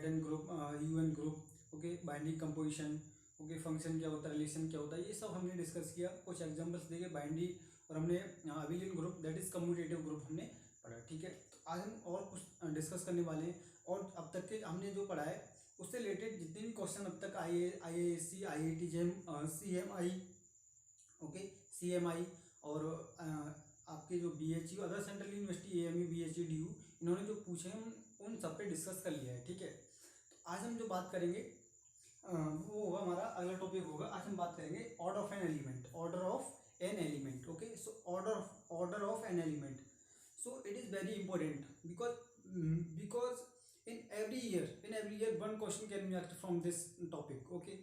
Hayden group, UN group, okay, binding composition, okay, function क्या होता है, रिलेशन क्या होता है, ये सब हमने डिस्कस किया। कुछ एग्जांपल्स देखे बाइंडी, और हमने abelian group that is commutative group हमने पढ़ा। ठीक है, तो आज हम और कुछ डिस्कस करने वाले हैं। और अब तक के हमने जो पढ़ा है उससे रिलेटेड जितने भी क्वेश्चन अब तक IASC, IIT JEM, CMI, okay, CMI, और आपके जो BHU other central university, AMU, BHU, DU, इन्होंने जो पूछे हैं हम उन सब पे डिस्कस कर लिया है। ठीक है, तो आज हम जो बात करेंगे वो होगा हमारा अगला टॉपिक होगा। आज हम बात करेंगे order of an element, order of an element. Okay, so order of an element, so it is very important because in every year one question can be asked from this topic. Okay,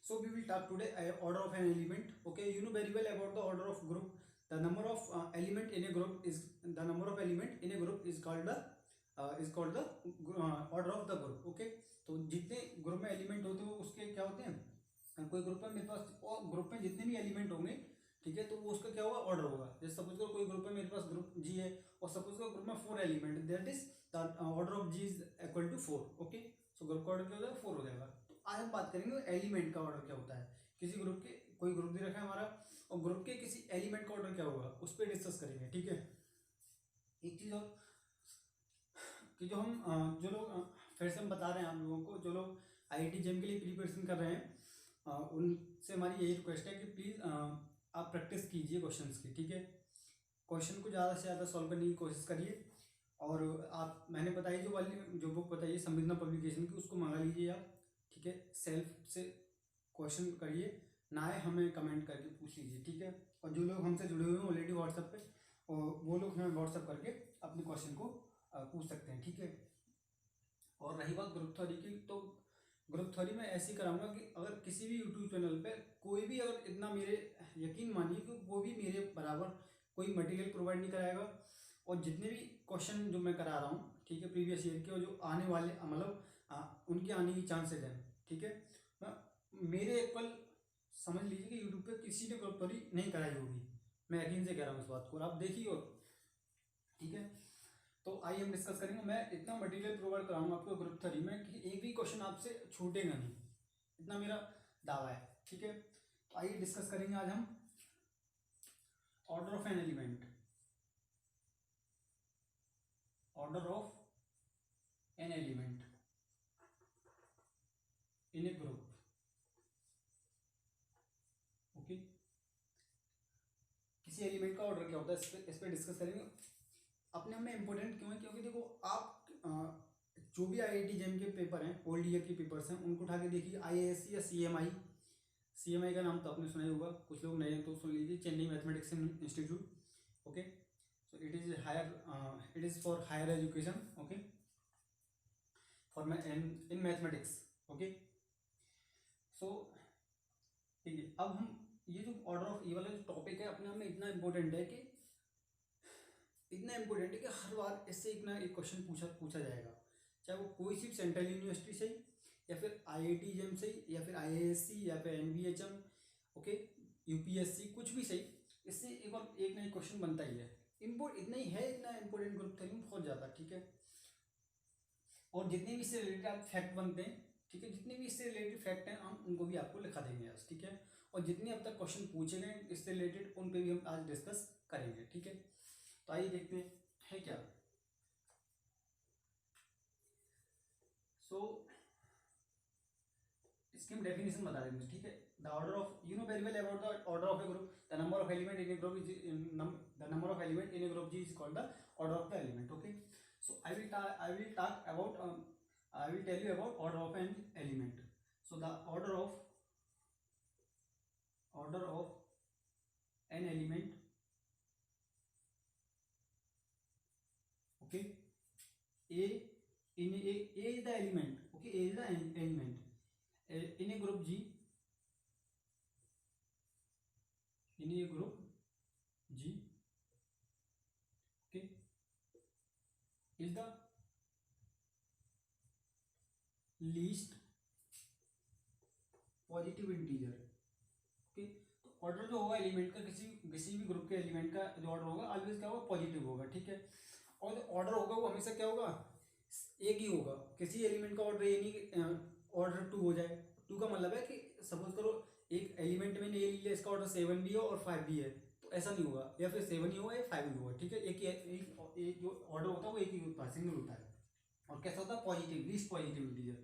so we will talk today order of an element. Okay, you know very well about the order of group. The number of element in a group is called the order of the group. Okay, तो जितने group में element होते हैं वो उसके क्या होते हैं, कोई ग्रुप में मेरे पास और ग्रुप में जितने भी एलिमेंट होंगे, ठीक है, तो वो उसका क्या होगा, ऑर्डर होगा। जैसे सपोज करो कोई ग्रुप है, मेरे पास ग्रुप जी है, और सपोज करो ग्रुप में 4 element, that is the order of G is equal to 4। Okay, so group का ऑर्डर क्या हो जाएगा, 4 हो जाएगा। तो आज हम बात करेंगे एलिमेंट का ऑर्डर क्या होता है। किसी ग्रुप के, कोई ग्रुप दे रखा है हमारा, और ग्रुप के किसी एलिमेंट का ऑर्डर क्या होगा उस पर डिस्कस करेंगे। ठीक है, एक चीज और कि जो हम जो लोग फिर से हम बता रहे हैं आप लोगों को, जो लोग IIT JEM के लिए प्रिपरेशन कर रहे हैं, उनसे हमारी यही रिक्वेस्ट है कि प्लीज़ आप प्रैक्टिस कीजिए क्वेश्चंस की। ठीक है, क्वेश्चन को ज़्यादा से ज़्यादा सॉल्व करने की कोशिश करिए। और आप, मैंने बताई जो बुक बताइए संवेदना पब्लिकेशन की, उसको मंगा लीजिए आप। ठीक है, सेल्फ से क्वेश्चन करिए, ना है हमें कमेंट करके पूछ लीजिए। ठीक है, और जो लोग हमसे जुड़े हुए हैं ऑलरेडी व्हाट्सएप पे, और वो लोग हमें व्हाट्सएप करके अपने क्वेश्चन को पूछ सकते हैं। ठीक है, और रही बात ग्रुप थ्योरी की, तो ग्रुप थ्योरी में ऐसे ही कराऊंगा कि अगर किसी भी यूट्यूब चैनल पे कोई भी, अगर इतना मेरे यकीन मानिए कि वो भी मेरे बराबर कोई मटेरियल प्रोवाइड नहीं कराएगा, और जितने भी क्वेश्चन जो मैं करा रहा हूँ, ठीक है, प्रीवियस ईयर के, और जो आने वाले मतलब उनके आने की चांसेज हैं। ठीक है, मेरे इक्वल समझ लीजिए कि यूट्यूब पे किसी ने ग्रुप थ्योरी नहीं कराई होगी, मैं यकीन से कह रहा हूँ इस बात को, और आप देखिए। और ठीक है, तो आइए हम डिस्कस करेंगे। मैं इतना मटेरियल प्रोवाइड कराऊंगा आपको ग्रुप थ्योरी में कि एक भी क्वेश्चन आपसे छूटेगा नहीं, इतना मेरा दावा है। ठीक है, तो आइए डिस्कस करेंगे आज हम order of an element, order of an element in a group. Okay, किसी एलिमेंट का ऑर्डर क्या होता है, इस पे डिस्कस करेंगे। अपने आप में इंपॉर्टेंट क्यों है, क्योंकि देखो आप जो भी IIT JEM के पेपर हैं, ओल्ड ईयर के पेपर्स हैं, उनको उठा के देखिए। IASC या CMI का नाम तो आपने सुना ही होगा, कुछ लोग नए हैं तो सुन लीजिए, Chennai Mathematics Institute. Okay, so it is for higher education. Okay, for in mathematics. Okay, so ठीक है, अब हम ये जो ऑर्डर ऑफ, ये वाला जो टॉपिक है अपने आप में इतना इंपॉर्टेंट है कि हर बार इससे एक ना एक क्वेश्चन पूछा जाएगा, चाहे वो कोई सी सेंट्रल यूनिवर्सिटी से ही, या फिर IIT JEM से ही, या फिर IASC, या फिर NVHM, ओके, UPSC, कुछ भी सही, इससे एक और एक ना एक क्वेश्चन बनता ही है। इतना ही है, इतना इंपॉर्टेंट ग्रुप थ्योरी में बहुत ज़्यादा। ठीक है, और जितने भी इससे रिलेटेड आप फैक्ट बनते हैं, ठीक है, जितने भी इससे रिलेटेड फैक्ट हैं हम उनको भी आपको लिखा देंगे आज। ठीक है, और जितने अब तक क्वेश्चन पूछे गए इससे रिलेटेड उन पे भी हम आज डिस्कस करेंगे। ठीक है, तो आइए देखते हैं है क्या। सो इसकी हम डेफिनेशन बता देंगे। ठीक है, the order of, you know very well about the order of a group, the number of element in a group is the number of element in a group G is called the order of the element. Okay, so I will talk about I will tell you about order of an element. So the order of an element, okay, A is the element. Okay, A is the element in a group G. In a group G, okay, is the least positive integer. Okay, तो order जो होगा element का, किसी भी group के element का जो order होगा ऑलवेज क्या होगा, पॉजिटिव होगा। ठीक है, और जो ऑर्डर होगा वो हमेशा क्या होगा, एक ही होगा, किसी एलिमेंट का ऑर्डर ये नहीं कि ऑर्डर 2 हो जाए। 2 का मतलब है कि सपोज करो एक एलिमेंट में ले लिया, इसका ऑर्डर 7 भी हो और 5 भी है, तो ऐसा नहीं होगा, या फिर 7 ही होगा या 5 ही होगा, ठीक है। एक जो ऑर्डर होता है वो एक ही होता है, सिंगल होता है। और कैसा होता है, positive, least positive integer,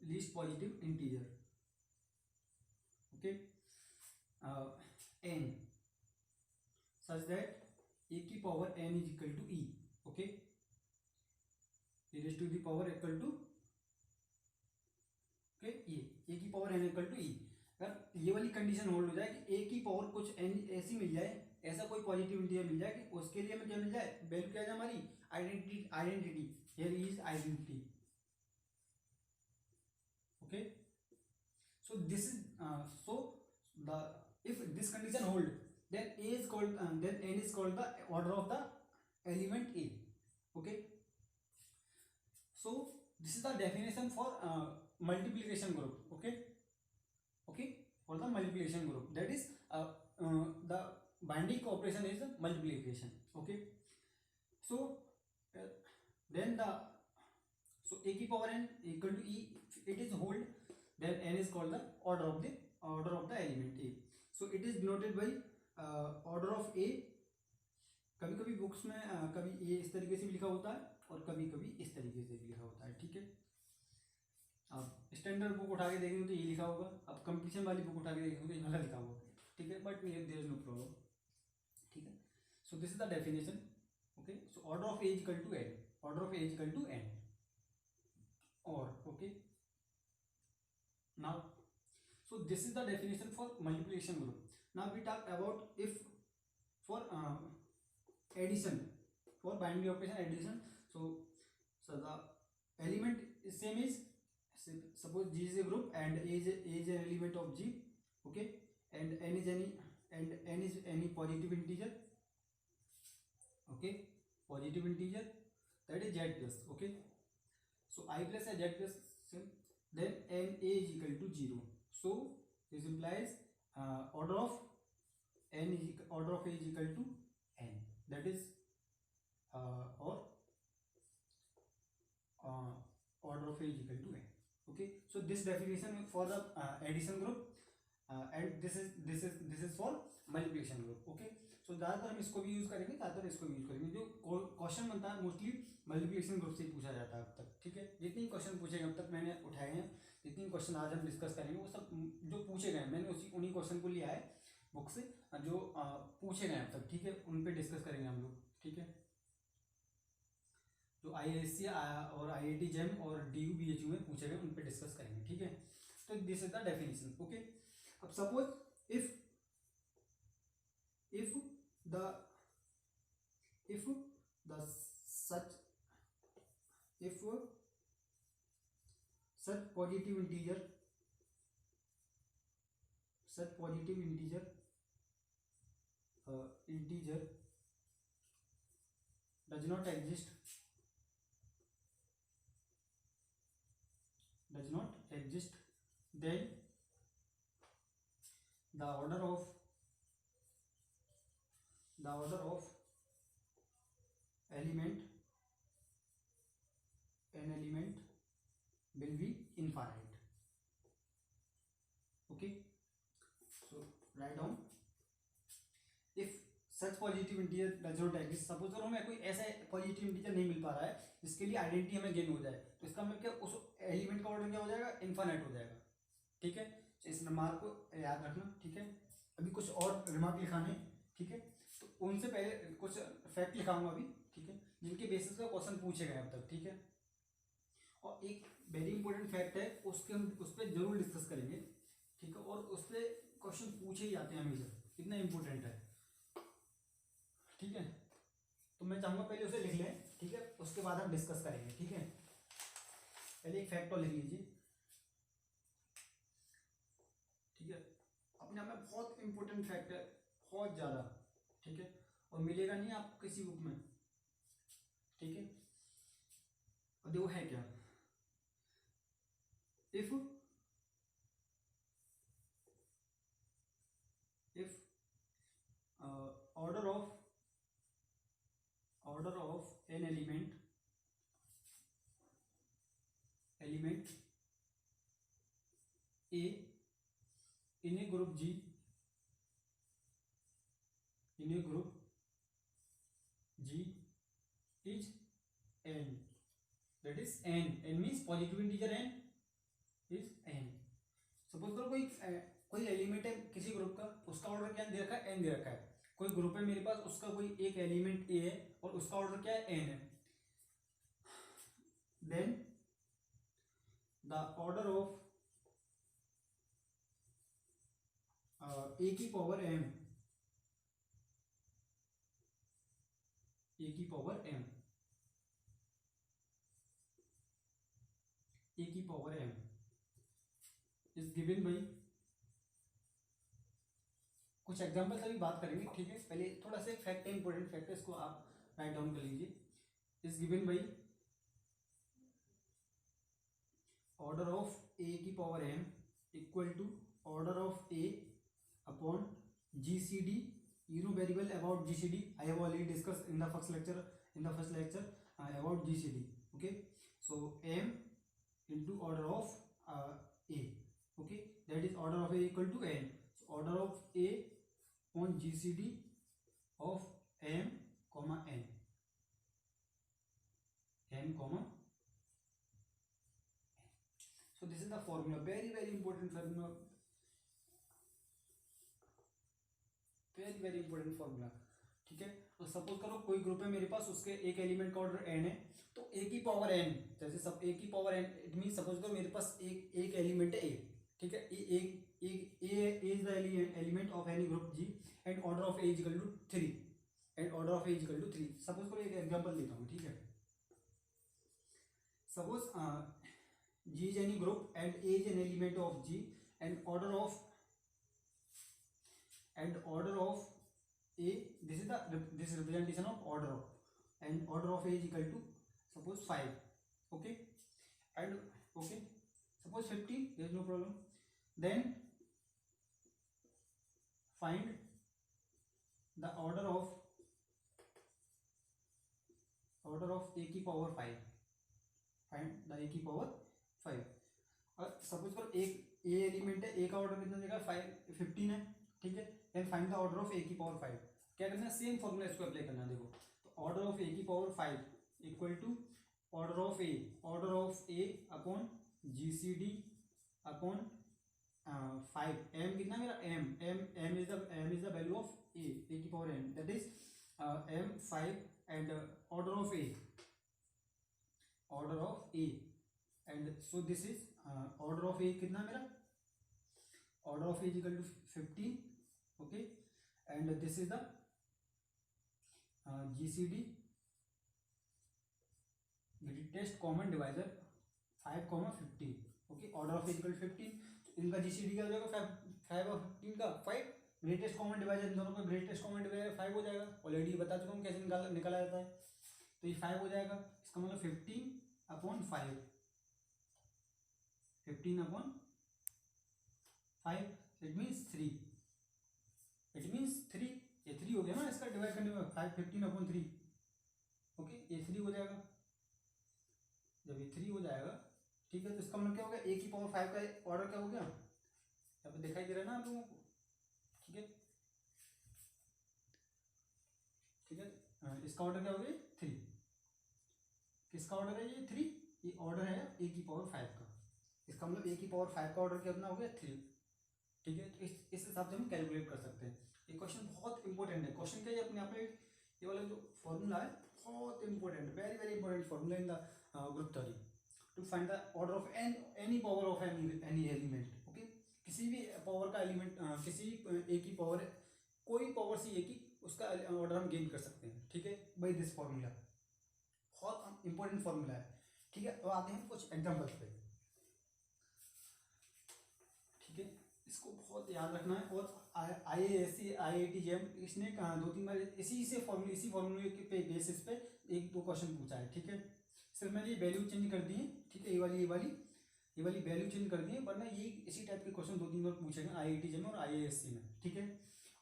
least positive integer, okay. N such that a की power n is equal to e, okay, a raise to the power equal to, okay, a की power n equal to e. अगर ये वाली condition hold हो जाए कि ए की power कुछ एन ऐसी मिल जाए, ऐसा कोई पॉजिटिव इंटीजर मिल जाए कि उसके लिए हमें क्या मिल जाए, वैल्यू क्या है हमारी, identity, identity, here is identity, okay. So this is so the if this condition hold, then A is called then N is called the order of the element A, okay. So this is the definition for multiplication group, okay, okay, for the multiplication group, that is the binding operation is multiplication, okay. So uh, then the so A की power n equal to E, it is hold, then n is called the order of the element A. So it is denoted by order of A। कभी कभी books में कभी ये इस तरीके से भी लिखा होता है और कभी कभी इस तरीके से भी लिखा होता है, ठीक है। आप स्टैंडर्ड बुक उठा के देखेंगे तो ये लिखा होगा, आप कंपटीशन वाली बुक उठा के देखेंगे तो ये वाला लिखा होगा, ठीक है, but there is no problem, ठीक है। So this is the definition, okay. So order of A equal to N, order of A equal to N, or okay, now so this is the definition for multiplication group. Now we talk about if for addition, for binary operation addition. So the element is same is, suppose G is a group and A is an element of G, okay, and n is any positive integer, okay, positive integer, that is Z plus, okay. So I plus and Z plus same, then n A is equal to 0. So this implies order of A is equal to n, that is or order of A is equal to n, okay. So this definition for the addition group and this is for multiplication group, okay. सो ज़्यादातर हम इसको भी use करेंगे, ज़्यादातर इसको भी use करेंगे। जो क्वेश्चन बनता है मोस्टली मल्टीप्लिकेशन ग्रुप से ही पूछा जाता है अब तक, ठीक है। जितने क्वेश्चन पूछे गए अब तक मैंने उठाए हैं, जितने क्वेश्चन आज हम डिस्कस करेंगे वो सब जो पूछे गए मैंने उन्हीं क्वेश्चन को लिया है बुक से, जो पूछे गए अब तक, ठीक है, उन पर डिस्कस करेंगे हम लोग, ठीक है। जो IISc और IIT JEM और DU BHU में पूछे गए उन पर डिस्कस करेंगे, ठीक है। तो this is the definition, okay. अब suppose if such positive integer does not exist, then the order of element will be infinite, okay. So write down if such positive integer does not exist, suppose करो हमें कोई ऐसा positive integer नहीं मिल पा रहा है जिसके लिए आइडेंटिटी हमें गेन हो जाए, तो इसका मतलब क्या, उस एलिमेंट का ऑर्डर क्या हो जाएगा, इनफाइनाइट हो जाएगा, ठीक है। तो इस रिमार्क को याद रखना, ठीक है। अभी कुछ और रिमार्क लिखाने, ठीक है, तो उनसे पहले कुछ फैक्ट लिखाऊंगा अभी, ठीक है, जिनके बेसिस पर क्वेश्चन पूछे गए अब तक, ठीक है। और एक वेरी इंपॉर्टेंट फैक्ट है, उसके हम उस पर जरूर डिस्कस करेंगे, ठीक है, और उस पर क्वेश्चन पूछे ही जाते हैं हमेशा, इतना इंपॉर्टेंट है, ठीक है। तो मैं चाहूंगा पहले उसे लिख लें, ठीक है, उसके बाद हम डिस्कस करेंगे, ठीक है। पहले एक फैक्ट और लिख लीजिए, ठीक है, अपने आप में बहुत इंपॉर्टेंट फैक्ट है, बहुत ज़्यादा, ठीक है, और मिलेगा नहीं आपको किसी बुक में, ठीक है। और देखो है क्या, if order of an element element A in a group G, in a group G is n, that is n means positive integer n is n। Suppose करो कोई एलिमेंट है किसी ग्रुप का, उसका ऑर्डर क्या दे रखा है, n दे रखा है। कोई ग्रुप है मेरे पास, उसका कोई एक एलिमेंट a है और उसका ऑर्डर क्या है, n है। Then the order of a की पावर m, a की पावर m, a की power m is given by, कुछ एग्जांपल अभी बात करेंगे, ठीक है। पहले थोड़ा सा फैक्ट है, इंपॉर्टेंट फैक्ट है, इसको आप राइट डाउन कर लीजिए। Is given by order of a की power m equal to order of a upon GCD, you know very well about GCD, I have already discussed in the first lecture about GCD, okay। So m into order of a, okay, that is order of a equal to n, so order of a on GCD of m comma n, so this is the formula, very very important formula, very important formula, ठीक है। तो suppose करो कोई group है मेरे पास, उसके एक element का ऑर्डर n है, तो a की पावर n, जैसे सब a की power n, it mean suppose करो मेरे पास एक एलिमेंट है a, ठीक है। a is the element of any group g and order of a is equal to 3, and order of a is equal to 3। Suppose करो एक example लेता हूँ, ठीक है। Suppose g is any group and a is an element of g and order of a, this is this representation of order of, and order of a is equal to suppose 5, okay, and okay, suppose 15, there is no problem। then find the order of a की power 5, find the a की power 5। और suppose करो एक a element है, a का order कितना देगा, 15 है, ठीक है। Then find the order of a की पावर 5, क्या करना है, सेम फॉर्मूला इसको अप्लाई करना है। देखो, तो ऑर्डर ऑफ a की power 5 equal to order of a upon GCD upon 5, m कितना मेरा, m is the value of a की power m, that is m 5, and order of a and so this is order of a कितना मेरा, order of a is equal to 15, okay, and this is the GCD greatest common divisor 5,15, okay, order of equal 15, इनका GCD क्या हो जाएगा, 5 और 15 का 5, greatest common divisor इन दोनों का ग्रेटेस्ट कॉमन डिवाइजर 5 हो जाएगा। ऑलरेडी बता चुका हूँ कैसे निकाला जाता है, तो ये 5 हो जाएगा। इसका मतलब 15 upon 5, 15 upon 5, it means 3, it means 3, ये 3 हो गया ना इसका डिवाइड करने में, 5 15 अपॉन 3, ओके, ये 3 हो जाएगा। जब ये 3 हो जाएगा, ठीक है, तो इसका मतलब क्या हो गया, a की पावर 5 का ऑर्डर क्या हो गया, यहाँ पे दिखाई दे रहा है ना आप लोगों को, ठीक है, ठीक है। इसका ऑर्डर क्या हो गया, 3, किसका ऑर्डर है ये 3, ये ऑर्डर है a की पावर 5 का, इसका मतलब a की पावर 5 का ऑर्डर कितना हो गया, 3, ठीक है। तो इस हिसाब से हम कैलकुलेट कर सकते हैं। ये क्वेश्चन बहुत इंपॉर्टेंट है। क्वेश्चन क्या है अपने आप में, ये वाला जो फॉर्मूला है बहुत important, very very important formula in the group theory to find the order of any power of any element, okay. किसी भी पावर का एलिमेंट, किसी ए की पावर, कोई पावर सी ए की, उसका ऑर्डर हम गेन कर सकते हैं, ठीक है, बाई दिस फॉर्मूला। बहुत इंपॉर्टेंट फॉर्मूला है, ठीक है। तो आते हैं कुछ एग्जाम्पल्स पे, ठीक है, इसको बहुत याद रखना है। और IASC IIT JEM इसने 2-3 बार इसी फॉर्मूले पे बेसिस पे 1-2 क्वेश्चन पूछा है, ठीक है। सिर्फ मैंने ये वैल्यू चेंज कर दी है, ठीक है, ये वाली वैल्यू चेंज कर दी है, वरना ये इसी टाइप के क्वेश्चन 2-3 बार पूछे गए IIT JEM और IASC में, ठीक है।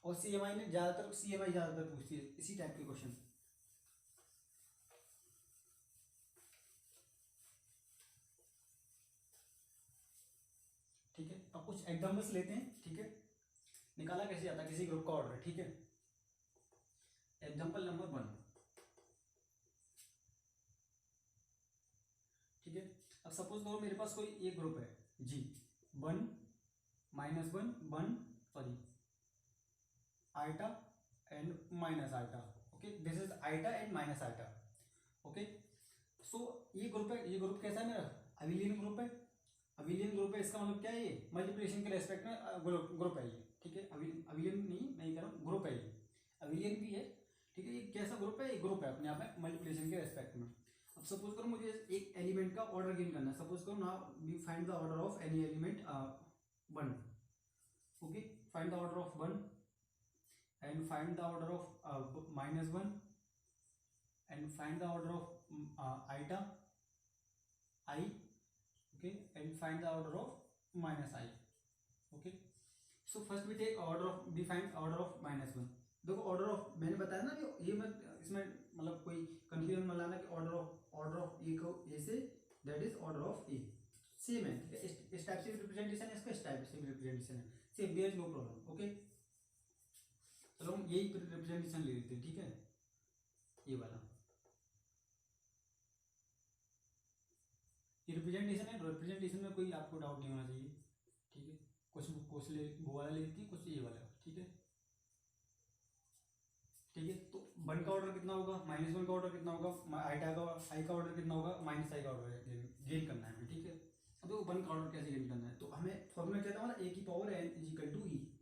और CMI ज़्यादातर पूछती है इसी टाइप के क्वेश्चन। अब कुछ एग्जाम्पल्स लेते हैं, ठीक है। निकाला कैसे जाता है किसी ग्रुप का ऑर्डर, ठीक है। एग्जाम्पल नंबर 1, ठीक है। अब सपोज करो मेरे पास कोई एक ग्रुप है G, 1 -1 1 sorry iota and minus iota, okay, this is iota and minus iota, okay. So ये ग्रुप है, ये ग्रुप कैसा है मेरा, अबिलियन ग्रुप है। अबिलियन ग्रुप है, इसका मतलब क्या है, ये मल्टीप्लिकेशन के रेस्पेक्ट में ग्रुप है ये, ठीक है। अबिलियन नहीं, मैं ये कह रहा हूँ ग्रुप है ये, अबिलियन भी है, ठीक है। ये कैसा ग्रुप है, ये ग्रुप है अपने आप में मल्टीप्लिकेशन के रेस्पेक्ट में। अब सपोज करो मुझे एक एलिमेंट का ऑर्डर गेन करना है, सपोज करो now we find the order of any element 1, okay. Find the order of 1 and find the order of -1 and find the order of iota I, okay, and find the order of minus I, okay. So first we take order of, we find order of -1। देखो order of मैंने बताया ना कि ये मत इसमें मतलब कोई कंफ्यूजन मत लाना कि ऑर्डर ऑफ ए को ए से, that is order of A, same है, ठीक है। इस टाइप से रिप्रेजेंटेशन है इसका, इस टाइप से रिप्रेजेंटेशन है, same, there is no problem, okay. चलो हम यही रिप्रेजेंटेशन ले लेते हैं, ठीक है, ये वाला ये रिप्रेजेंटेशन है। रिप्रेजेंटेशन में कोई आपको डाउट नहीं होना चाहिए, ठीक है। कुछ वो वाला ले लेती है, कुछ ये वाला, ठीक है, ठीक है। तो 1 का ऑर्डर कितना होगा, -1 का ऑर्डर कितना होगा, आइटा का आई का ऑर्डर कितना होगा, माइनस आई का ऑर्डर गेन करना है हमें, ठीक है। अब देखो 1 का ऑर्डर कैसे गेन करना है, तो हमें फॉर्मूला क्या था हमारा, ए की power n is equal to e.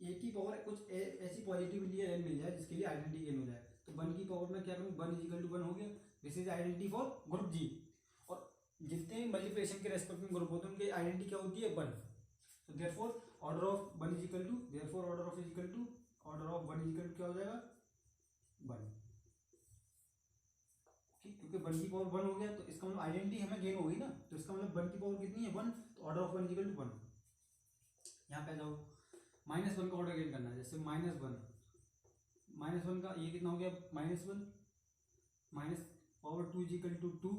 A की पावर कुछ ऐसी पॉजिटिव एन मिल जाए जिसके लिए आइडेंटिटी गेन हो जाए, तो 1 की पावर में क्या करूँ, 1 इज इक्वल टू 1 हो गया, this is identity for group G. और जितने मल्टीप्लिकेशन के रेस्पेक्ट में ग्रुप होते हैं उनकी आइडेंटिटी क्या होती है, 1। तो therefore order of 1 is equal to, therefore order of is equal to, order of 1 is equal to क्या हो जाएगा, 1, ठीक। क्योंकि 1 की पावर 1 हो गया तो इसका मतलब आइडेंटिटी हमें गेन हो गई ना, तो इसका मतलब 1 की पावर कितनी है, 1, तो order of 1 is equal to 1। यहाँ पे जाओ, -1 का ऑर्डर गेन करना है, जैसे -1 का ये कितना हो गया, -1 minus power 2 is equal to 2,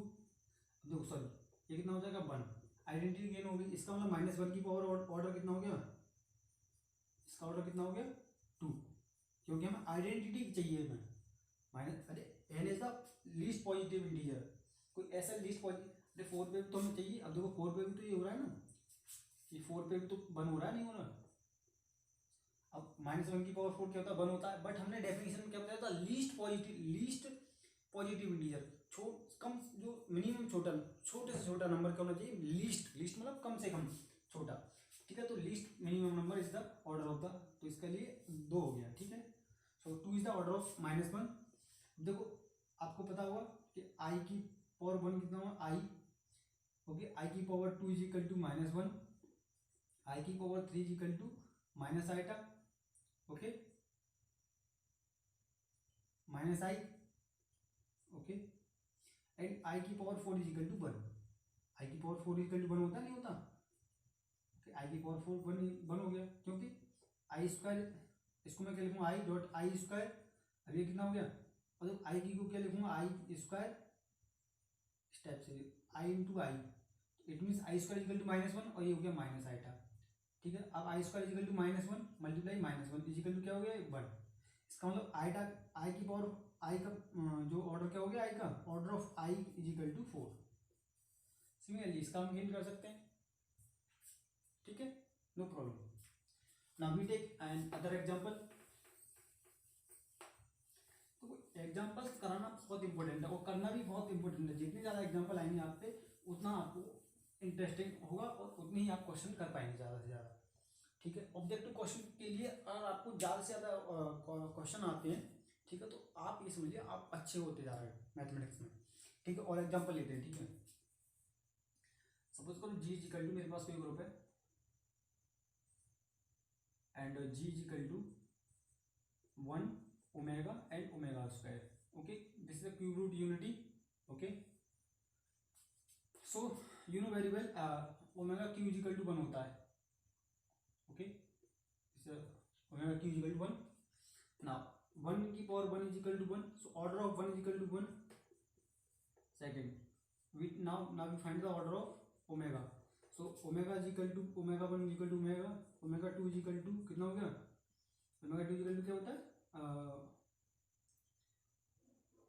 देखो सॉरी ये कितना हो जाएगा, 1, आइडेंटिटी गेन हो गई। इसका मतलब -1 की पावर ऑर्डर कितना हो गया, इसका ऑर्डर कितना हो गया, 2, क्योंकि हमें आइडेंटिटी चाहिए हमें माइनस, अरे n is the least positive integer, कोई ऐसा लीस्ट पॉजिटिव, अरे 4 पे भी तो हमें चाहिए। अब देखो 4 पे भी तो ये हो रहा है ना, ये 4 पे भी तो 1 हो रहा है, नहीं हो रहा। अब -1 की पावर 4 क्या होता है, 1 होता है, बट हमने डेफिनेशन में क्या बताया था, लीस्ट पॉजिटिव इंटीजर, कम जो मिनिमम छोटे से छोटा नंबर क्या होना चाहिए, लीस्ट मतलब कम से कम छोटा, ठीक है। तो least minimum number is the order of the, तो इसके लिए 2 हो गया, ठीक है। सो 2 इज द ऑर्डर ऑफ -1। देखो आपको पता होगा कि आई की पावर 1 कितना हुआ, आई, ओके, आई की power 2 is equal to -1, i की power 3 is equal to minus iota, okay, minus i, okay, and i की power 4 is equal to 1। I की पावर 4 इज इक्वल टू 1 होता नहीं होता, ओके, आई की पावर 4 1 हो गया, क्योंकि आई स्क्वायर, इसको मैं क्या लिखूंगा, आई डॉट आई स्क्वायर, अब ये कितना हो गया, और आई की को क्या लिखूंगा, आई स्क्वायर, स्टेप से i into i, it means i square equal to -1, और ये हो गया माइनस आइटा, ठीक है। अब i square equal to -1 multiply -1 is equal to क्या हो गया, 1। इसका मतलब आइटा, आई की पावर, आई का जो ऑर्डर क्या हो गया, आई का order of i is equal to 4। Similarly इसका हम गेन कर सकते हैं, ठीक है, no problem. Now we take another example. तो एग्जांपल्स कराना बहुत इंपॉर्टेंट है और करना भी बहुत इंपॉर्टेंट है। जितने ज़्यादा एग्जांपल आएंगे आप पे उतना आपको इंटरेस्टिंग होगा और उतने ही आप क्वेश्चन कर पाएंगे ज़्यादा से ज़्यादा, ठीक है। ऑब्जेक्टिव क्वेश्चन के लिए अगर आपको ज़्यादा से ज़्यादा क्वेश्चन आते हैं, ठीक है, तो आप ये समझिए आप अच्छे होते जा रहे हैं मैथमेटिक्स में, ठीक है। और एग्जांपल लेते हैं, ठीक है। सपोज करो जी इज इक्वल टू, मेरे पास कोई ग्रुप है and G is equal to 1 omega and omega square, okay, this is the cube root unity, okay. So you know very well omega cube is equal to 1 होता है, okay, omega cube is equal to 1। Now 1 की power 1 is equal to 1, so order of 1 is equal to 1। Second, now we find the order of omega, so omega is equal to omega 1 is equal to omega, omega 2 is equal to कितना हो गया, omega 2 is equal to क्या होता है,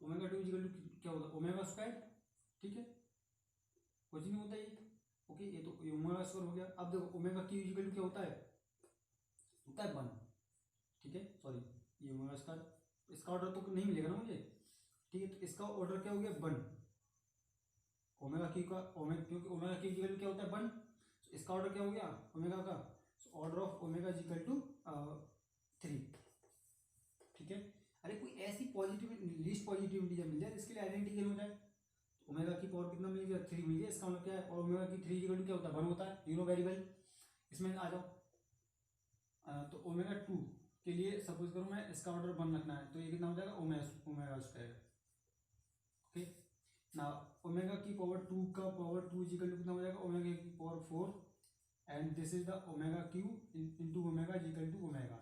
omega 2 is equal to क्या होता है, omega square, ठीक है, कुछ नहीं होता ये, ओके, ये तो ओमेगा स्क्वायर हो गया। अब देखो omega cube is equal to क्या होता है 1, ठीक है, सॉरी ये ओमेगा स्क्वायर, इसका ऑर्डर तो नहीं मिलेगा ना मुझे, ठीक है, तो इसका ऑर्डर क्या हो गया 1, ओमेगा क्यू का ओमेगा, क्योंकि ओमेगा क्यू इक्वल टू क्या होता है 1, इसका ऑर्डर क्या हो गया ओमेगा का, order of omega is equal to 3, ठीक है। अरे कोई ऐसी पॉजिटिव लीस्ट पॉजिटिव इंटीजर मिल जाए जिसके लिए आइडेंटिकल हो जाए, ओमेगा की पावर कितना मिल गया 3 मिल गया, इसका मतलब क्या है, और ओमेगा की 3 इक्वल टू क्या होता है 1 होता है, यूनो वेरिएबल। इसमें आ जाओ, तो ओमेगा 2 के लिए सपोज करो मैं इसका ऑर्डर 1 रखना है, तो ये कितना हो जाएगा ओमेगा स्क्वायर, ओके ना, ओमेगा की पावर 2 का पावर 2 इज इक्वल टू कितना हो जाएगा ओमेगा की power 4, and this is the omega cube into omega is equal to omega,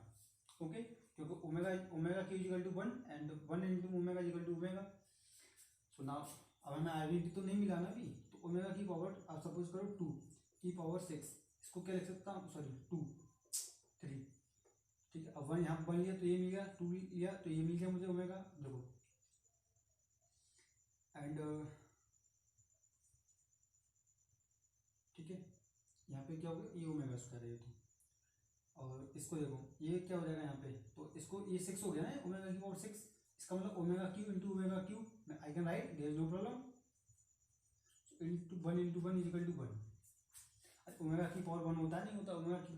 okay, क्योंकि omega cube is equal to 1 and 1 into omega is equal to omega. So now अब हमें identity तो नहीं मिला ना अभी, तो ओमेगा की पावर आप सपोज करो 2 की पावर 6, इसको क्या लिख सकता हूँ, सॉरी 2 3, ठीक है, अब 1 यहाँ पर लिया तो ये मिल गया, 2 लिया तो ये मिल गया मुझे ओमेगा, देखो एंड ठीक है, यहाँ पे क्या हो गया, ये ओमेगा स्क्वायर है ये तो, और इसको देखो ये क्या हो जाएगा यहाँ पे, तो इसको ये 6 हो गया ना ओमेगा की पावर 6, इसका मतलब omega cube into omega cube, I can write there is no problem, into 1 is equal to 1, omega की पावर 1 होता नहीं होता, ओमेगा की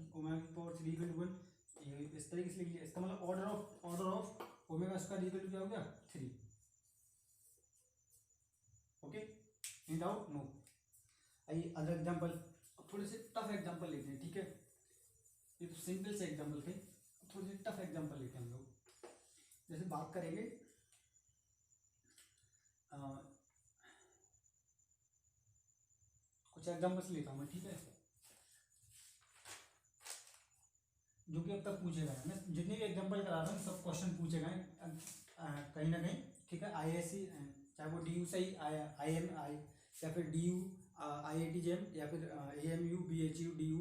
पावर 3 इक्वल टू 1, ये इस तरीके से लिख लिया, इसका मतलब order of omega square equal to क्या हो गया 3, ओके, इन डाउट नो। आइए अदर एग्जांपल, अब थोड़े से टफ एग्जांपल लेते हैं, ठीक है, ये तो सिंपल से एग्जांपल थे, थोड़े से टफ एग्जांपल लेते हैं हम लोग, जैसे बात करेंगे कुछ एग्जांपल्स लेता हूँ मैं, ठीक है, जो कि अब तक पूछे गए, मैं जितने भी एग्जांपल करा रहा हूँ सब क्वेश्चन पूछे गए कहीं ना कहीं, ठीक है, आईएससी चाहे वो डीयू से ही आई या फिर डीयू आईआईटी जेम या फिर एएमयू बीएचयू डीयू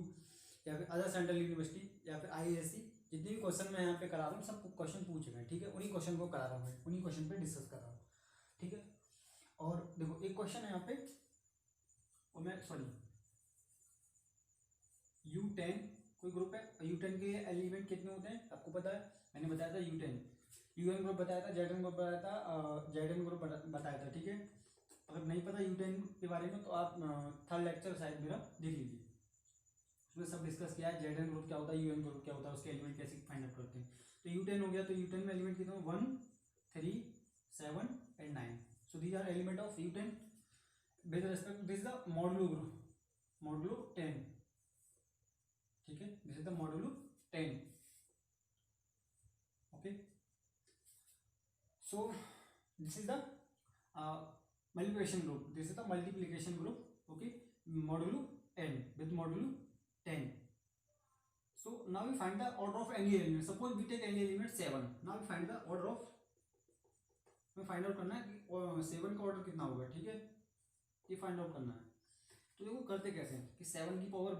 या फिर अदर सेंट्रल यूनिवर्सिटी या फिर आईएससी, जितने भी क्वेश्चन मैं यहाँ पे करा रहा हूँ सब क्वेश्चन पूछे गए, ठीक है, उन्हीं क्वेश्चन को करा रहा हूँ मैं, उन्हीं क्वेश्चन पे डिस्कस कर रहा हूँ, ठीक है। और देखो एक क्वेश्चन है यहाँ पे, और मैं सॉरी U10 कोई ग्रुप है, U10 के एलिमेंट कितने होते हैं आपको पता है, मैंने बताया था U10 UN ग्रुप बताया था, जेडन ग्रुप बताया था, जेडन ग्रुप बताया था, ठीक है। अगर नहीं पता U10 के बारे में तो आप थर्ड लेक्चर शायद मेरा देख लीजिए, उसमें सब डिस्कस किया है, जेडन ग्रुप क्या होता है, UN ग्रुप क्या होता है, उसके एलिमेंट कैसे फाइंड आउट करते हैं। तो U10 हो गया, तो U10 में एलिमेंट कितने 1 3 7 and 9, so these are element of U10 with respect, this is the modulo group, modulo 10, ठीक है, this is the modulo 10, okay, so this is the multiplication group, this is the multiplication group, okay, modulo n with modulo 10. So now we find the order of any element, suppose we take any element 7, now we find the order of, हमें find out करना है कि 7 का order कितना होगा, ठीक है, ये फाइंड आउट करना है। तो देखो करते कैसे हैं कि 7 की पावर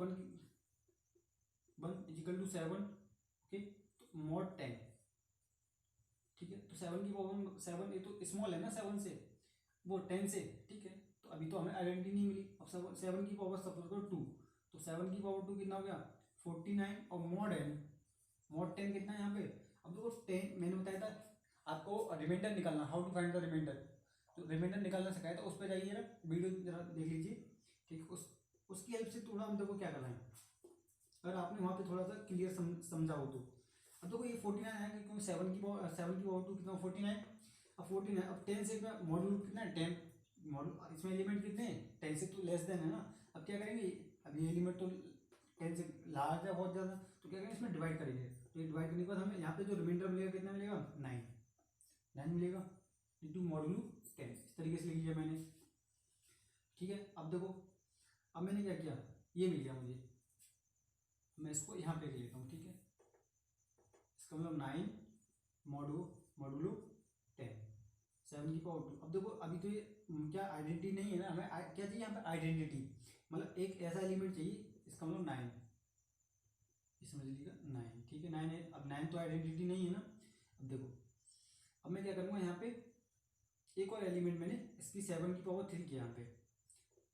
1 इजिकल टू 7, ओके, तो मॉड 10, ठीक है, तो 7 की पावर 7, ये तो स्मॉल है ना 7 से, वो 10 से, ठीक है, तो अभी तो हमें आइडेंटिटी नहीं मिली, अब 7 की पावर सपोज करो 2, तो 7 की पावर 2 कितना हो गया 49, और मॉड 10 कितना है यहाँ पे, अब देखो 10 मैंने बताया था आपको रिमाइंडर निकालना, how to find the remainder, तो रिमाइंडर निकालना सिखाया था, उस पर जाइए जरा वीडियो जरा देख लीजिए, ठीक है, उसकी हेल्प से थोड़ा हम देखो क्या करना है, अगर आपने वहाँ पे थोड़ा सा क्लियर समझाओ तो। अब देखो ये 49 है क्योंकि 7 की पावर 2 कितना 49, अब 14 है, अब 10 से मॉड्यूल कितना है 10, मॉड्यूल इसमें एलिमेंट कितने हैं 10 से तो लेस देन है ना, अब क्या करेंगे, अब ये एलिमेंट तो 10 से लार्ज है बहुत ज़्यादा, तो क्या करेंगे इसमें डिवाइड करेंगे, तो ये डिवाइड करने के बाद हमें यहाँ पे जो रिमाइंडर मिलेगा कितना मिलेगा 9 मिलेगा इंटू मॉड्यूल 10, इस तरीके से लिख लिया मैंने, ठीक है। अब देखो अब मैंने क्या किया, ये मिल गया मुझे, मैं इसको यहाँ पे लिख लेता हूँ, ठीक है, इसका मतलब 9 मॉड्यूलो 10 7 की पावर 2। अब देखो अभी तो ये क्या आइडेंटिटी नहीं है ना, हमें क्या चाहिए यहाँ पे आइडेंटिटी, मतलब एक ऐसा एलिमेंट चाहिए, इसका मतलब 9, ये समझ लीजिएगा 9, ठीक है 9 है। अब 9 तो आइडेंटिटी नहीं है ना। अब देखो, अब मैं क्या करूँगा यहाँ पे एक और एलिमेंट मैंने इसकी 7 की पावर 3 किया, यहाँ पे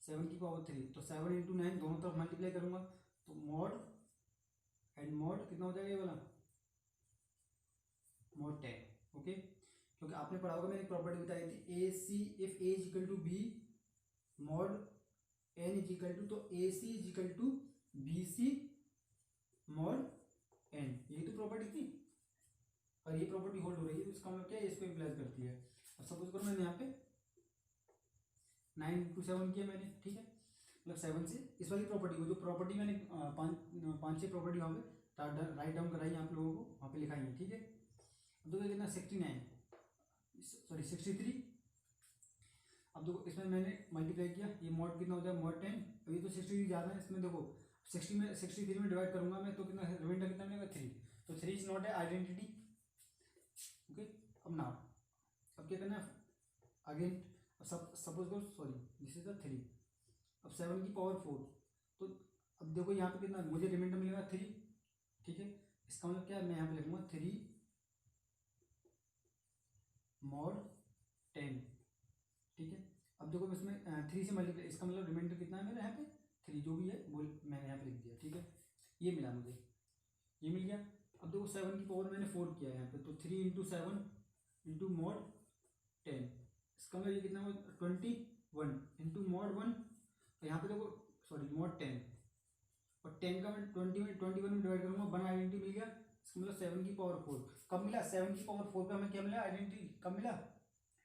7 की पावर 3, तो 7 इंटू 9 दोनों तरफ मल्टीप्लाई करूँगा, तो मॉड एंड मॉड कितना हो जाएगा ये वाला, मॉड 10। ओके, क्योंकि आपने पढ़ा होगा, मैंने एक प्रॉपर्टी बताई थी, a c if a is equal to b mod n is equal to, तो a c is equal to b c mod n, यही तो प्रॉपर्टी थी, और ये प्रॉपर्टी होल्ड हो रही है, तो इसका मतलब क्या है, इसको इम्प्लाइज करती है। अब सपोज करो मैंने यहाँ पे 9 इंटू 7 किया मैंने, ठीक है, मतलब 7 से इस वाली प्रॉपर्टी को, जो प्रॉपर्टी मैंने पाँच छः प्रॉपर्टी वहाँ पे राइट डाउन कराई आप लोगों को, वहाँ पे लिखाई है, ठीक है। अब देखो कितना 69, सॉरी 63। अब देखो इसमें मैंने मल्टीप्लाई किया, ये मॉड कितना हो जाएगा, मॉड 10, अभी तो 63 ज़्यादा है इसमें, देखो 60 में 63 में डिवाइड करूंगा मैं, तो कितना रिमाइंडर कितना मिलेगा 3, तो 3 is not a identity. Okay, अब नाउ अब क्या करना है अगेन, सपोज करो, सॉरी दिस इज द 3, अब 7 की पावर 4, तो अब देखो यहाँ पे कितना मुझे रिमाइंडर मिलेगा 3, ठीक है। इसका मतलब क्या है, मैं यहाँ पे लिखूंगा 3 मॉड 10, ठीक है। अब देखो इसमें 3 से मल्टीप्लाई, इसका मतलब रिमाइंडर कितना है मेरा यहाँ पे 3, जो भी है वो मैंने यहाँ पे लिख दिया, ठीक है। ये मिला मुझे, ये मिल गया। अब देखो 7 की पावर मैंने 4 किया है यहाँ पे, तो 3 इंटू 7 इंटू मॉड 10, इसका मतलब ये कितना हुआ 21 इंटू मॉड 1, तो यहाँ पे देखो सॉरी मॉड 10, और 10 का मैं 21 में डिवाइड करूँगा, 1 आइडेंटिटी मिल गया, इसका मतलब 7 की पावर 4 कब मिला, 7 की पावर 4 पे हमें क्या मिला, आइडेंटिटी कब मिला,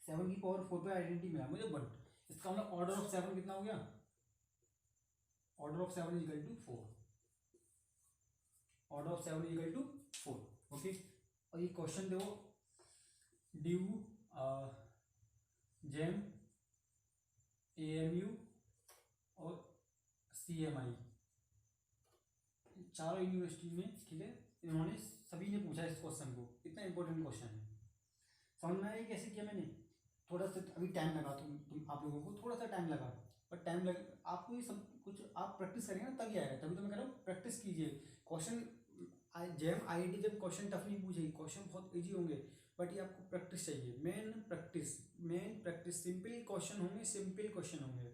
7 की पावर 4 पे आइडेंटिटी मिला मुझे 1, इसका मतलब ऑर्डर ऑफ 7 कितना हो गया, order of 7 is equal to 4, order of 7 is equal to 4। Okay, और ये क्वेश्चन देखो, ड्यू जेम AMU और CMI, चारों यूनिवर्सिटी में, ठीक है, इन्होंने सभी ने पूछा इस क्वेश्चन को, इतना इंपॉर्टेंट क्वेश्चन है। समझ में आया कैसे किया मैंने, थोड़ा सा अभी टाइम लगा, तुम आप लोगों को थोड़ा सा टाइम लगा, पर टाइम लग, आपको ये सब कुछ आप प्रैक्टिस करेंगे ना तभी आएगा, तभी तो मैं कह रहा हूँ प्रैक्टिस कीजिए। क्वेश्चन जेम IIT जब क्वेश्चन टफ नहीं पूछेगी, क्वेश्चन बहुत इजी होंगे, बट ये आपको प्रैक्टिस चाहिए, मेन प्रैक्टिस, सिंपल क्वेश्चन होंगे, सिंपल क्वेश्चन होंगे,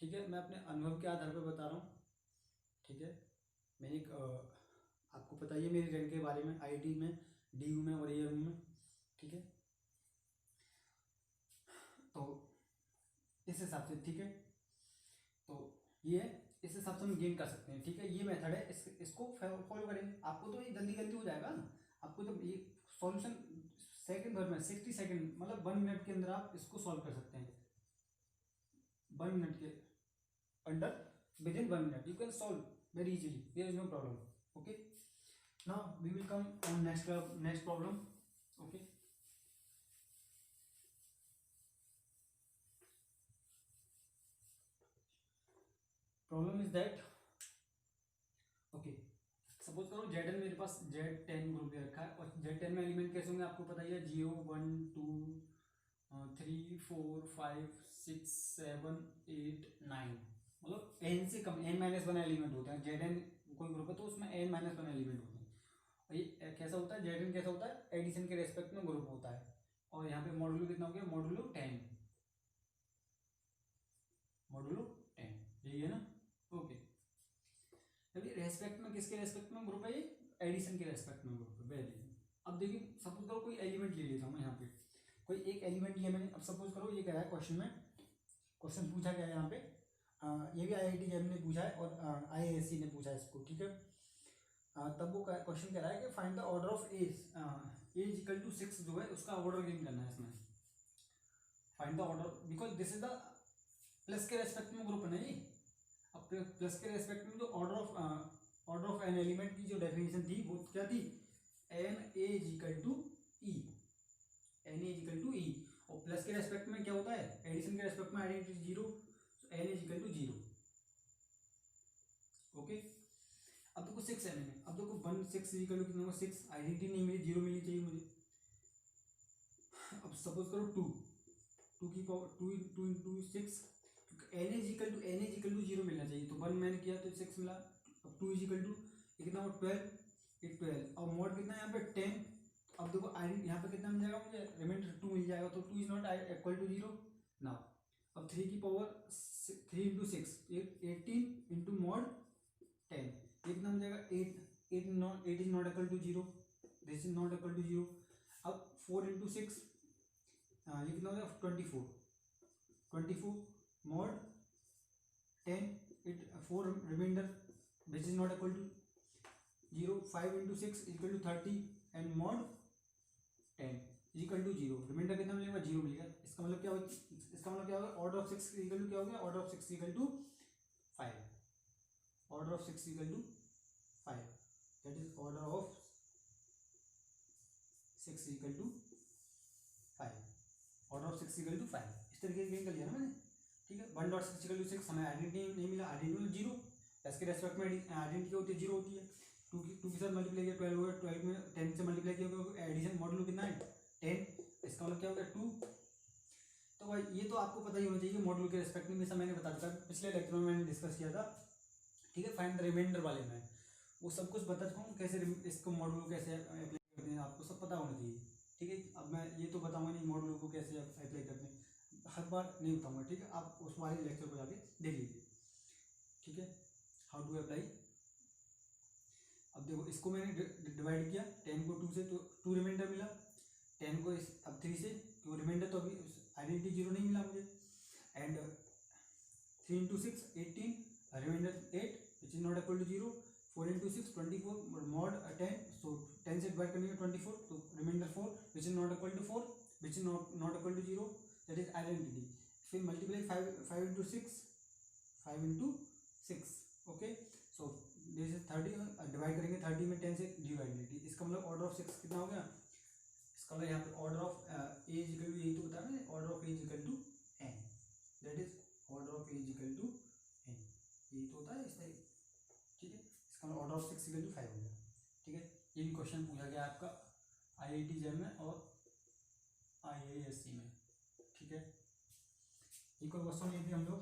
ठीक है। मैं अपने अनुभव के आधार पर बता रहा हूँ, ठीक है। मैंने एक आपको पता ही है मेरी रैंक के बारे में, IIT में, DU में और AMU में, ठीक है। तो इस हिसाब से, ठीक है, तो ये इस हिसाब से हम गेन कर सकते हैं, ठीक है। ये मेथड है, इसको फॉलो करेंगे, आपको तो ये जल्दी जल्दी हो जाएगा, आपको जब ये सॉल्यूशन सेकंड भर में 60 सेकंड मतलब 1 मिनट के अंदर आप इसको सॉल्व कर सकते हैं, 1 मिनट के under, within 1 minute you can solve very easily, there is no problem. Okay, now we will come on next problem. Okay, problem is that, okay, suppose करो Z मेरे पास Z10 ग्रुप दे रखा है, और Z10 में element कैसे होंगे आपको पता ही है, 0 1 2 3 4 5 6 7 8 9, मतलब n से कम, n-1 एलिमेंट होते हैं। Zn कोई ग्रुप है तो उसमें n-1 एलिमेंट होते हैं, और ये कैसा होता है, Zn कैसा होता है, एडिशन के रेस्पेक्ट में ग्रुप होता है, और यहाँ पे मॉडुलो कितना हो गया, मॉडुलो 10, मॉडुलो 10, यही है ना। ओके, अभी रेस्पेक्ट में किसके रेस्पेक्ट में ग्रुप है, ये एडिशन के रेस्पेक्ट में ग्रुप है, वेरी। अब देखिए सपोज करो कोई एलिमेंट ले लेता हूँ मैं यहाँ पे, कोई एक एलिमेंट लिया मैंने। अब सपोज करो ये क्या है, क्वेश्चन में क्वेश्चन पूछा गया है यहाँ पे, ये भी IIT जेम ने पूछा है और IISc ने पूछा है इसको, ठीक है। तब वो क्वेश्चन कह रहा है कि find the order of as equal to 6 जो है उसका ऑर्डर गेन करना है इसमें, find the order, because this is the plus के रेस्पेक्ट में ग्रुप है ना ये। अब प्लस के रेस्पेक्ट में जो ऑर्डर ऑफ एन एलिमेंट की जो डेफिनेशन थी वो क्या थी, n as equal to e, n as equal to e, और प्लस के रेस्पेक्ट में क्या होता है, एडिशन के रेस्पेक्ट में identity 0, n as equal to 0। ओके, अब देखो 6 है मैंने, अब देखो 1 6 इक्वल टू कितना होगा, 6, आइडेंटिटी नहीं मिली, 0 मिलनी चाहिए मुझे। अब सपोज करो 2 की power 2 into 6, n is equal to 0 मिलना चाहिए। तो 1 मैंने किया तो 6 मिला। अब 2 इज इक्वल टू कितना हो 12, ये 12 और मॉड कितना यहाँ पे 10। अब देखो आई यहाँ पे कितना मिल जाएगा मुझे, रिमाइंडर 2 मिल जाएगा। तो 2 इज नॉट इक्वल टू 0 ना। अब 3 की पावर 3 इंटू 6 18 इंटू मॉड 10, ये कितना मिल जाएगा 8। 8 is not equal to 0, this is not equal to 0। अब 4 इंटू 6 ये कितना हो जाएगा 24 mod 10 4 remainder which is not equal to 0। 5 into 6 equal to 30 and mod 10 equal to 0। Remainder कितना मिलेगा 0 मिलेगा। इसका मतलब क्या होगा, इसका मतलब क्या होगा, ऑर्डर ऑफ 6 इक्वल टू क्या हो गया, order of 6 equal to 5। Order of 6 equal to 5, that is order of 6 equal to 5। Order of 6 equal to 5 इस तरीके से गेन कर लिया ना मैंने, ठीक है। 1.6 इक्वल टू 6 हमें आइडेंटिटी नहीं मिला, आइडेंटिटी 0, इसके रेस्पेक्ट में आइडेंटिटी होती है 0 होती है। 2 के साथ मल्टीप्लाई किया 12 हो गया, 12 में 10 से मल्टीप्लाई किया, एडिशन मॉडल कितना है 10, इसका मतलब क्या हो गया 2। तो भाई ये तो आपको पता ही होना चाहिए मॉडल के रेस्पेक्ट में, जैसा मैंने बता चुका पिछले लेक्चर में मैंने डिस्कस किया था, ठीक है। फाइंड द रिमाइंडर वाले में वो सब कुछ बता चुका हूँ, कैसे इसको मॉडल को कैसे अप्लाई करते हैं आपको सब पता होना चाहिए, ठीक है। अब मैं ये तो बताऊंगा नहीं मॉडल को कैसे अप्लाई करते हैं, हर बार नहीं बताऊंगा, ठीक है। आप उस वाले लेक्चर को जाके देख लीजिए, ठीक है, हाउ टू अप्लाई। अब देखो इसको मैंने डिवाइड किया 10 को 2 से, तो 2 रिमाइंडर मिला। 10 को अब 3 से, तो रिमाइंडर तो अभी आइडेंटिटी 0 नहीं मिला मुझे। And 3 into 6 18, reminder 8 which is not equal to 0। 4 into 6 24 mod 10, so 10 से डिवाइड करने 24, तो reminder 4 which is not equal to 4, which is not equal to 0, that is identity. फिर multiply 5 into 6, 5 into 6, okay. So this is 30, divide करेंगे 30 में 10 से 0 identity. इसका मतलब order of 6 कितना हो गया, इसका मतलब यहाँ पे order of a is equal to, यही तो बता रहे हैं, order of a is equal to n, that is order of a is equal to n, यही तो होता है इस टाइप, ठीक है। इसका मतलब ऑर्डर ऑफ 6 इक्वल टू 5 हो गया, ठीक है। ये भी क्वेश्चन पूछा गया आपका IIT JEM में और IISc में, ठीक है। एक और क्वेश्चन लिए थे हम लोग,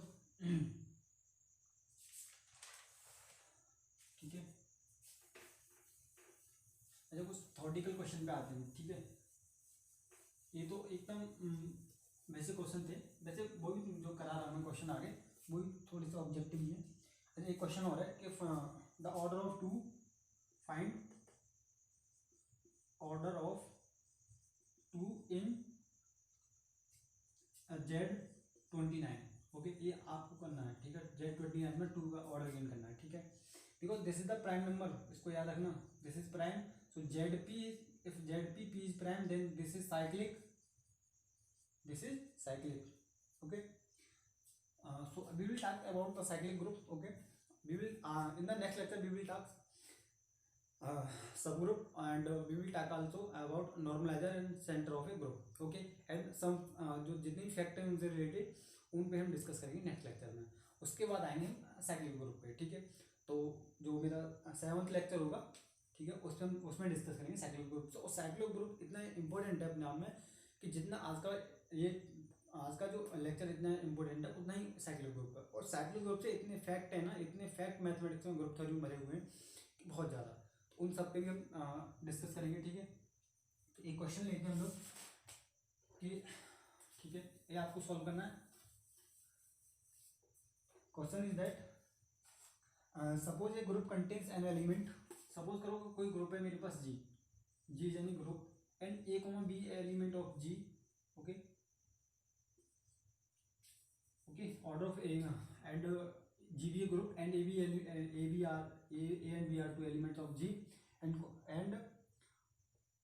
ठीक है। अच्छा कुछ थॉटिकल क्वेश्चन पे आते हैं, ठीक है। ये तो एकदम वैसे क्वेश्चन थे, वैसे वो भी जो करा रहा मैं क्वेश्चन आगे वो भी थोड़ी सा ऑब्जेक्टिव ही है। अच्छा एक क्वेश्चन और है कि the order of 2, find order of 2 in Z29, okay. ये आपको करना है, ठीक है। Z29 में 2 का ऑर्डर गेन करना है, ठीक है। Because this is the prime number, इसको याद रखना, this is prime, so ZP, if ZP is prime then this is cyclic, okay. So we will talk about the cyclic group, okay. We will in the next lecture we will talk subgroup, and we will talk also about normalizer and center of a group, okay, and some जो जितने fact हैं उनसे related उन पे हम discuss करेंगे next lecture में। उसके बाद आएंगे साइक्लिक ग्रुप पे, ठीक है। तो जो मेरा 7th लेक्चर होगा, ठीक है, उसमें डिस्कस करेंगे साइक्लिक ग्रुप से। और साइक्लिक ग्रुप इतना इंपॉर्टेंट है अपने आप में कि जितना आज का जो लेक्चर इतना इंपॉर्टेंट है उतना ही साइक्लिक ग्रुप का। और साइक्लिक ग्रुप से इतने फैक्ट है ना, इतने फैक्ट मैथमेटिक्स में ग्रुप थ्योरी में भरे हुए हैं कि बहुत ज़्यादा, तो उन सब पे भी हम डिस्कस करेंगे, ठीक है। तो एक क्वेश्चन लेते हैं हम लोग कि, ठीक है, ये आपको सॉल्व करना है। Question is that suppose a group contains n element, सपोज करो कोई ग्रुप है मेरे पास जी यानी group, and a comma b element of G, okay, order of a and G b a group and a b are and b are 2 elements of G, and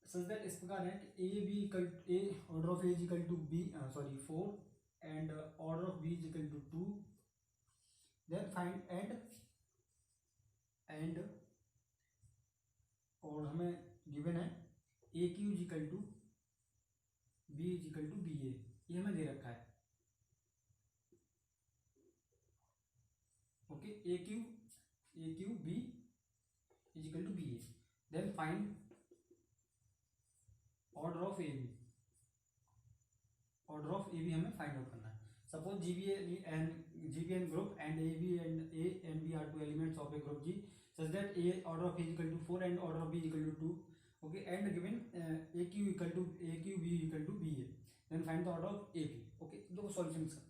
such that इस प्रकार है कि a b equal a, order of a is equal to b, sorry 4, and order of b is equal to 2, then find and और हमें given है a cube is equal to b is equal to b a, ये हमें दे रखा है, okay. A cube b is equal to b a, then find order of a b, order of a b हमें find out करना है। Suppose G b n GBN group and AB and A and B are two elements of a group G such that A order of A is equal to 4 and order of B is equal to 2. Okay, and given AQ equal to AQ, B equal to BA, then find the order of AB. Okay, दो solution इसका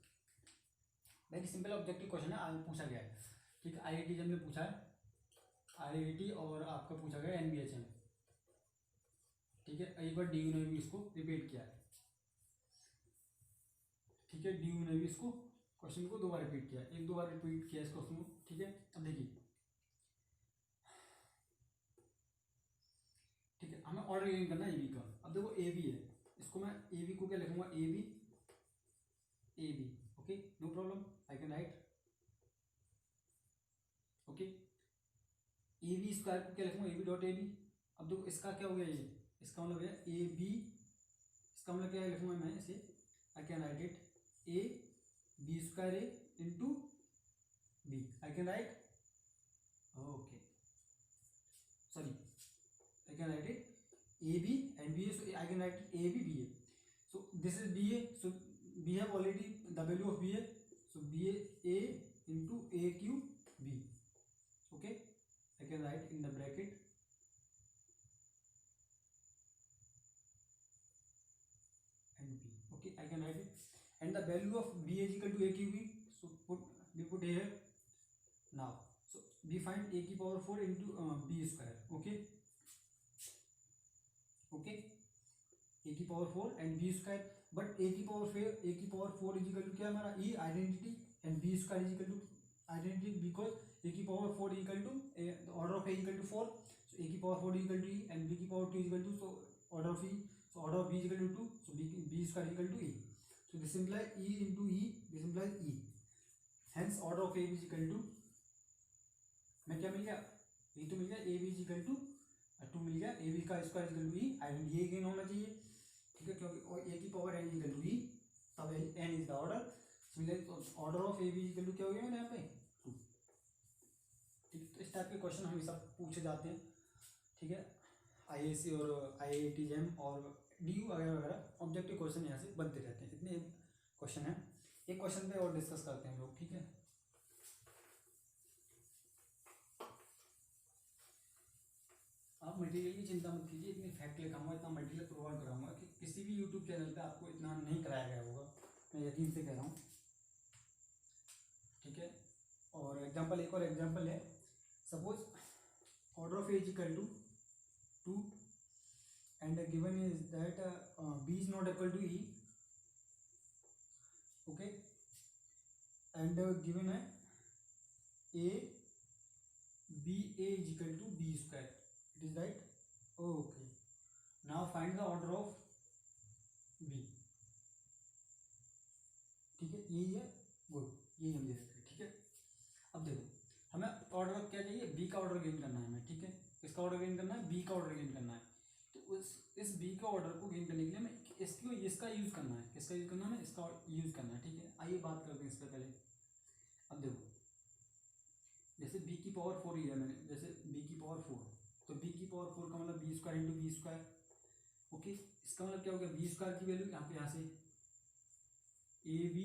very simple objective question है, आज पूछा गया है। ठीक है, IIT जब ने पूछा है, IIT और आपका पूछा गया NBHM। ठीक है, एक बार DU ने भी इसको रिपीट किया है। ठीक है, DU ने भी इसको क्वेश्चन को 2 बार रिपीट किया, एक 2 बार रिपीट किया इस क्वेश्चन को। ठीक है, अब देखिए, ठीक है, हमें ऑर्डर गेन करना है AB का। अब देखो AB है, इसको मैं AB को क्या लिखूंगा, AB AB। Okay, no problem, I can write. Okay, AB square को क्या लिखूंगा, AB डॉट AB। अब देखो इसका क्या हो गया, ये इसका मतलब है AB, इसका मतलब क्या लिखूंगा मैं इसे, आई can write it AB square A into B, I can write, okay sorry, I can write it AB and BA, so I can write it AB BA. So this is BA, so we have already the value of BA, so BA A into AQ B. Okay, I can write in the bracket and B. Okay, I can write it, and the value of BA is equal to AQ B, so we put here now. So we find A की power 4 into B square. Okay. Okay, A की power 4 and B square, but A की power 4 is equal to क्या हमारा E identity, and B square is equal to identity, because A की power 4 equal to order of A equal to 4, so A की power 4 equal to E and B की power 2 equal to, so order of E, so order of B equal to 2, so B square equal to E, so this implies E into E, this implies E, hence order of A is equal to, मैं क्या मिल गया, E तो मिल गया, A is equal to 2 मिल गया, AB का square equal to E, identity ये गेन होना चाहिए। ठीक है, क्योंकि और A की power n equal to E, तब n is the order, similarly order of AB equal to क्या हो गया मैंने यहाँ पे 2। ठीक है, तो इस टाइप के क्वेश्चन हमेशा पूछे जाते हैं। ठीक है, IAC और IIT JEM और DU वगैरह वगैरह ऑब्जेक्टिव क्वेश्चन यहाँ से बनते रहते हैं। इतने क्वेश्चन हैं, एक क्वेश्चन पे और डिस्कस करते हैं लोग। ठीक है, आप मटेरियल की चिंता मत कीजिए, इतनी फैक्ट लिखाऊंगा, इतना मटेरियल प्रोवाइड कराऊंगा कि किसी भी यूट्यूब चैनल पे आपको इतना नहीं कराया गया होगा, मैं यकीन से कह रहा हूँ। ठीक है, और एग्जांपल, एक और एग्जांपल है, suppose order of A is equal to 2 and given is that B is not equal to E। Okay, and given है A B A is equal to B square, it is right, okay, now find the order of B। ठीक है, यही है, good, यही हम देखते हैं। ठीक है, अब देखो हमें ऑर्डर क्या चाहिए, B का ऑर्डर गेन करना है हमें। ठीक है, किसका ऑर्डर गेन करना है, B का ऑर्डर गेन करना है। तो इस B का ऑर्डर को गेन करने के लिए हमें इसका यूज करना है, किसका यूज करना है, इसका यूज करना है। ठीक है, आइए बात करते हैं इस पर पहले। अब देखो, जैसे B की पावर 4 लिया मैंने, जैसे B की पावर 4, तो B की पावर 4 का मतलब B square into B square. Okay, इसका मतलब क्या हो गया, B स्क्वायर की वैल्यू यहाँ पे, यहाँ से A B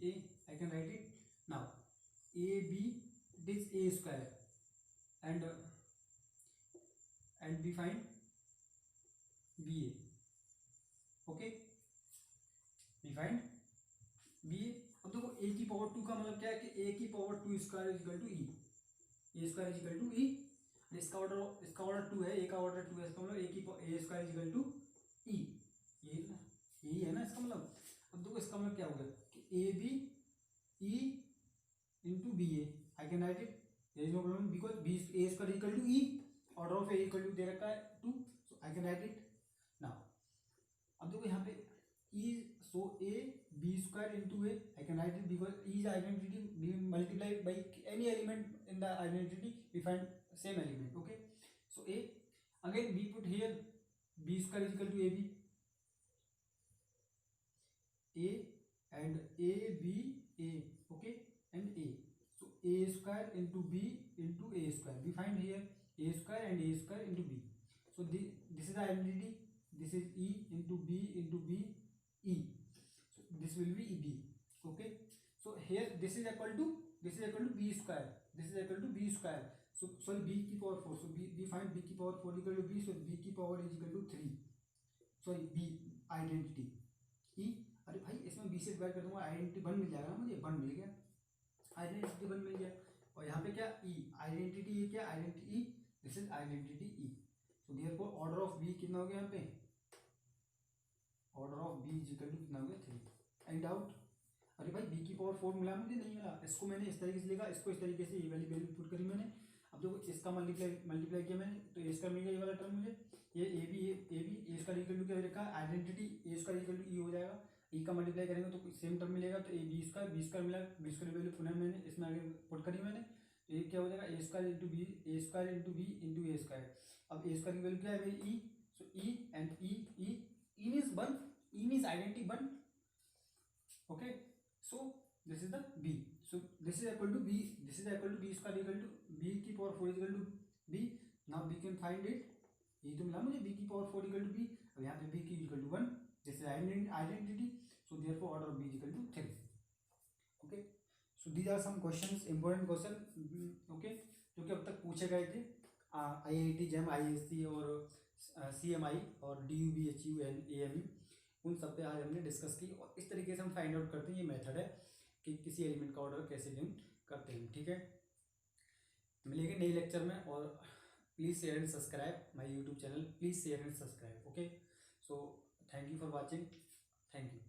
A, I can write it now, AB it is A square and we find BA। Okay, we find BA। अब देखो A की पावर 2 का मतलब क्या है कि A की power 2 square is equal to E, A square is equal to E, इसका ऑर्डर 2 है, A का ऑर्डर 2 है, इसका मतलब A square is equal to E, यही है ना इसका मतलब। अब देखो इसका मतलब क्या हो गया कि AB E into BA, I can write it, there is no problem, because A square equal to E, order of A equal to दे रखा है 2, so I can write it now. अब देखो यहाँ पे E, so A B square into A, I can write it because E is identity, we multiply by any element in the identity, we find same element. Okay, so A, again we put here B square is equal to AB, A and A B A, okay, and A, so A square into B into A square, we find here A square and A square into B, so this is the identity, this is E into B E, so this will be EB, Okay, so here this is equal to b square, this is equal to b square. So sorry, b की power 4, so we find b की power 4 equal to b, so b की power is equal to 3. Sorry b identity e, अरे भाई इसमें b से divide कर दूंगा, identity 1 मिल जाएगा ना मुझे, 1 मिल गया, आइडेंटिटी 1 मिल गया. और यहाँ पे क्या e आइडेंटिटी, ये क्या identity e, this is identity e. So therefore order of b कितना हो गया यहाँ पे, order of b is equal to कितना हो गया 3. Any doubt? अरे भाई b की पावर 4 मिला मुझे, नहीं मिला. इसको मैंने इस तरीके से लिखा, इसको इस तरीके से ये वाली वैल्यू पुट करी मैंने. अब देखो इसका मल्टीप्लाई किया मैंने, तो इसका मिल गया ये वाला टर्म मुझे, ये ए बी ए इसका इक्वल टू क्या लिखा है, आइडेंटिटी ए इसका इक्वल टू ई हो जाएगा. ई का मल्टीप्लाई करेंगे तो सेम टर्म मिलेगा, तो ए बी स्क्वायर मिला, बी स्क्वायर वैल्यू पुनः मैंने इसमें आगे पुट करी मैंने, तो ये क्या हो जाएगा a square into b into a square. अब ए स्क्वायर की वैल्यू क्या है मेरी e, so e and e means 1, e means identity 1. Okay, so this is the b, so this is equal to b, this is equal to b square equal to b की power 4 equal to b. now we can find it, ये तो मिला मुझे b की power 4 equal to b. अब यहाँ पे b की equal to 1, this is identity, so therefore order of b is equal to 3. okay, so these are some questions, important question. okay, जो कि अब तक पूछे गए थे IIT JEM ISC और CMI और DUB HUN AME, उन सब पे आज हमने डिस्कस की. और इस तरीके से हम फाइंड आउट करते हैं, ये मेथड है कि किसी एलिमेंट का ऑर्डर कैसे गेन करते हैं. ठीक है, मिलेंगे नए लेक्चर में. और please share and subscribe my YouTube channel, please share and subscribe. Okay, so thank you for watching, thank you.